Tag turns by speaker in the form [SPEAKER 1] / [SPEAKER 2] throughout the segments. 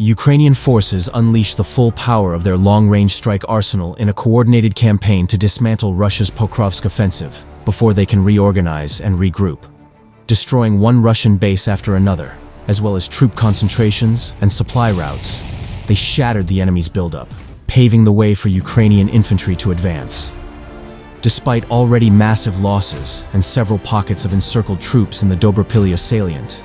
[SPEAKER 1] Ukrainian forces unleash the full power of their long-range strike arsenal in a coordinated campaign to dismantle Russia's Pokrovsk offensive before they can reorganize and regroup, destroying one Russian base after another, as well as troop concentrations and supply routes. They shattered the enemy's buildup, paving the way for Ukrainian infantry to advance. Despite already massive losses and several pockets of encircled troops in the Dobropillia salient,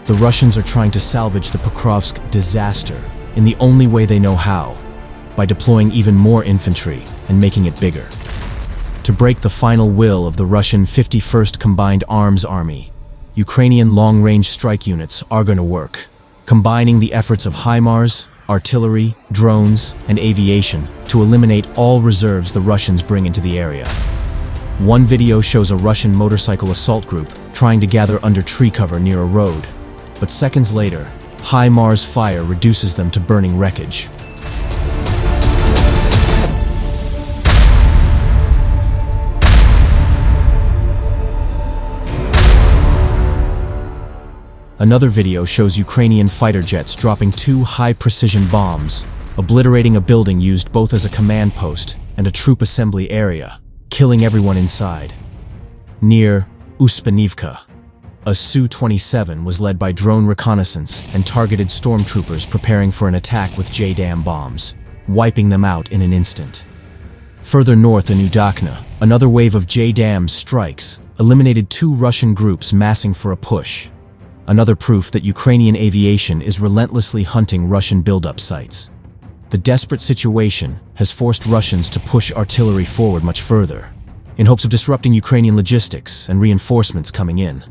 [SPEAKER 1] the Russians are trying to salvage the Pokrovsk disaster in the only way they know how, by deploying even more infantry and making it bigger. To break the final will of the Russian 51st Combined Arms Army, Ukrainian long-range strike units are going to work, combining the efforts of HIMARS, artillery, drones, and aviation to eliminate all reserves the Russians bring into the area. One video shows a Russian motorcycle assault group trying to gather under tree cover near a road, but seconds later, HIMARS fire reduces them to burning wreckage. Another video shows Ukrainian fighter jets dropping 2 high-precision bombs, obliterating a building used both as a command post and a troop assembly area, killing everyone inside. Near Uspanivka, a Su-27 was led by drone reconnaissance and targeted stormtroopers preparing for an attack with JDAM bombs, wiping them out in an instant. Further north in Udakna, another wave of JDAM strikes eliminated 2 Russian groups massing for a push. Another proof that Ukrainian aviation is relentlessly hunting Russian buildup sites. The desperate situation has forced Russians to push artillery forward much further, in hopes of disrupting Ukrainian logistics and reinforcements coming in.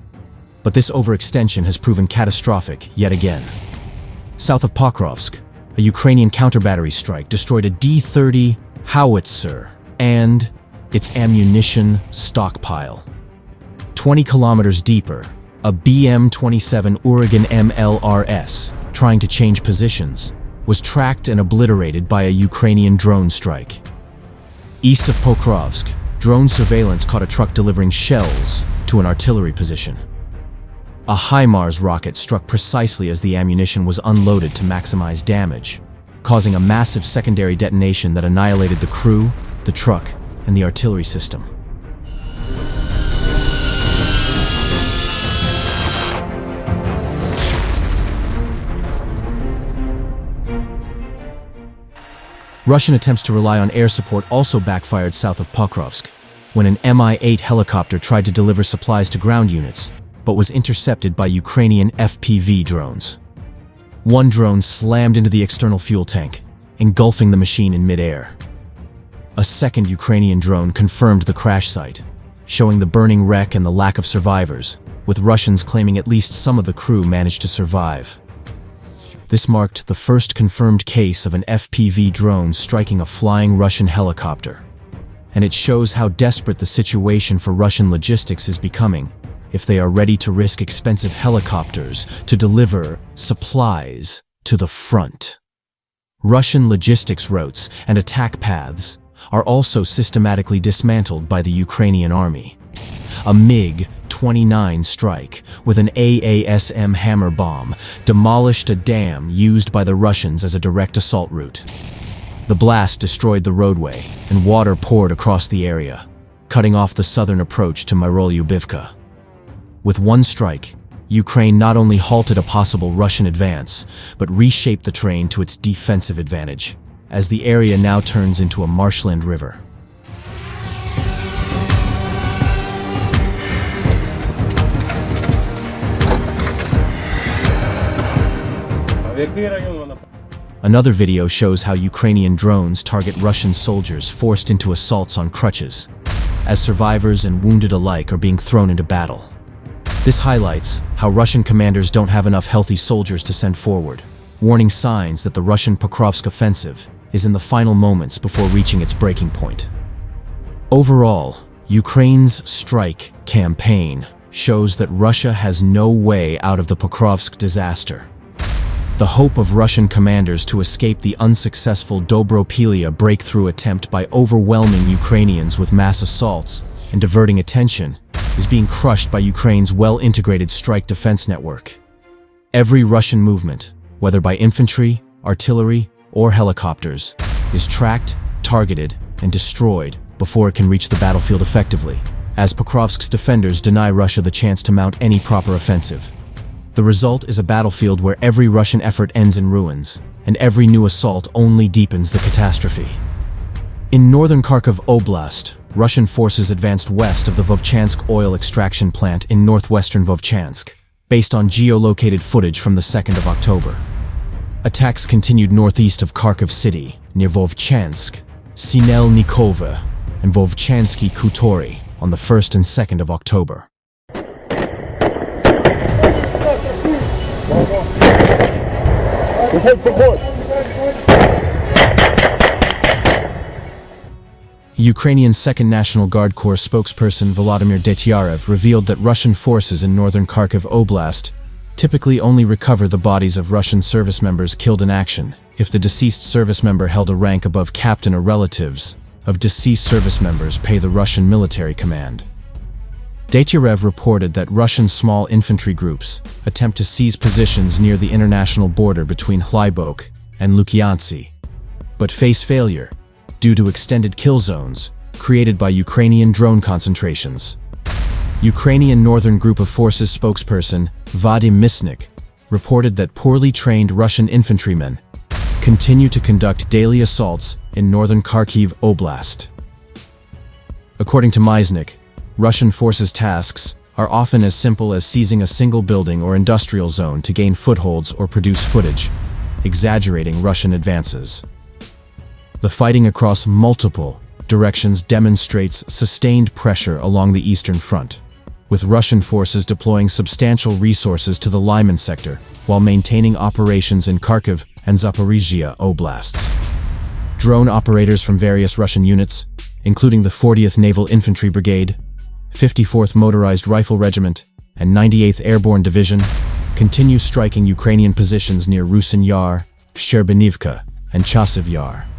[SPEAKER 1] But this overextension has proven catastrophic yet again. South of Pokrovsk, a Ukrainian counter-battery strike destroyed a D-30 howitzer and its ammunition stockpile. 20 kilometers deeper, a BM-27 Oregon MLRS, trying to change positions, was tracked and obliterated by a Ukrainian drone strike. East of Pokrovsk, drone surveillance caught a truck delivering shells to an artillery position. A HIMARS rocket struck precisely as the ammunition was unloaded to maximize damage, causing a massive secondary detonation that annihilated the crew, the truck, and the artillery system. Russian attempts to rely on air support also backfired south of Pokrovsk, when an Mi-8 helicopter tried to deliver supplies to ground units, but was intercepted by Ukrainian FPV drones. One drone slammed into the external fuel tank, engulfing the machine in midair. A second Ukrainian drone confirmed the crash site, showing the burning wreck and the lack of survivors, with Russians claiming at least some of the crew managed to survive. This marked the first confirmed case of an FPV drone striking a flying Russian helicopter, and it shows how desperate the situation for Russian logistics is becoming if they are ready to risk expensive helicopters to deliver supplies to the front. Russian logistics routes and attack paths are also systematically dismantled by the Ukrainian army. A MiG-29 strike with an AASM hammer bomb demolished a dam used by the Russians as a direct assault route. The blast destroyed the roadway, and water poured across the area, cutting off the southern approach to Myrolyubivka. With one strike, Ukraine not only halted a possible Russian advance, but reshaped the terrain to its defensive advantage, as the area now turns into a marshland river. Another video shows how Ukrainian drones target Russian soldiers forced into assaults on crutches, as survivors and wounded alike are being thrown into battle. This highlights how Russian commanders don't have enough healthy soldiers to send forward, warning signs that the Russian Pokrovsk offensive is in the final moments before reaching its breaking point. Overall, Ukraine's strike campaign shows that Russia has no way out of the Pokrovsk disaster. The hope of Russian commanders to escape the unsuccessful Dobropillia breakthrough attempt by overwhelming Ukrainians with mass assaults and diverting attention is being crushed by Ukraine's well-integrated strike defense network. Every Russian movement, whether by infantry, artillery, or helicopters, is tracked, targeted, and destroyed before it can reach the battlefield effectively, as Pokrovsk's defenders deny Russia the chance to mount any proper offensive. The result is a battlefield where every Russian effort ends in ruins, and every new assault only deepens the catastrophe. In northern Kharkiv Oblast, Russian forces advanced west of the Vovchansk oil extraction plant in northwestern Vovchansk, based on geolocated footage from the 2nd of October. Attacks continued northeast of Kharkiv city, near Vovchansk, Sinelnikova, and Vovchansky Khutori on the 1st and 2nd of October. Ukrainian 2nd National Guard Corps spokesperson Volodymyr Detyarev revealed that Russian forces in northern Kharkiv Oblast typically only recover the bodies of Russian service members killed in action if the deceased service member held a rank above captain, or relatives of deceased service members pay the Russian military command. Detyarev reported that Russian small infantry groups attempt to seize positions near the international border between Hlybok and Lukyantsy, but face failure due to extended kill zones created by Ukrainian drone concentrations. Ukrainian Northern Group of Forces spokesperson Vadim Misnik reported that poorly trained Russian infantrymen continue to conduct daily assaults in northern Kharkiv Oblast. According to Misnik, Russian forces' tasks are often as simple as seizing a single building or industrial zone to gain footholds or produce footage, exaggerating Russian advances. The fighting across multiple directions demonstrates sustained pressure along the Eastern Front, with Russian forces deploying substantial resources to the Lyman sector while maintaining operations in Kharkiv and Zaporizhia Oblasts. Drone operators from various Russian units, including the 40th Naval Infantry Brigade, 54th Motorized Rifle Regiment, and 98th Airborne Division, continue striking Ukrainian positions near Rusin Yar, Shcherbanivka, and Chasiv Yar.